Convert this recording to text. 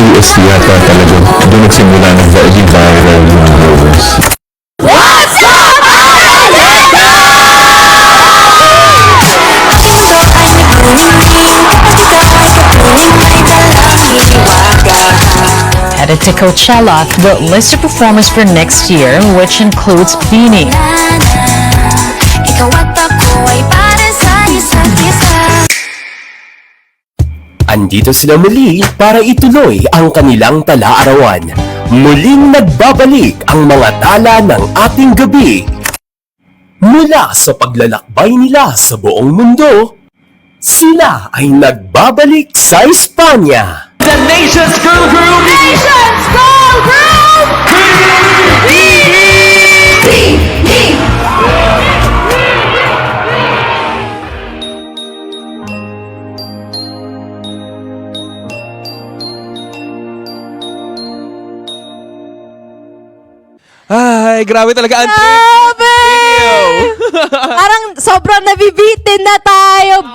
US yata talaga. Doon nagsimula ng naging viral yung US. What's up, America? Headed to Coachella, the list of performers for next year, which includes Beanie, Ikaw at ako ay para sa isa't isa. Andito sila muli para ituloy ang kanilang tala-arawan. Muling nagbabalik ang mga tala ng ating gabi. Mula sa paglalakbay nila sa buong mundo, sila ay nagbabalik sa Espanya. The Nations Girl Group! Nations Girl Group! Ay, grabe talaga ang Grabe! video. Parang sobrang nabibitin na tayo.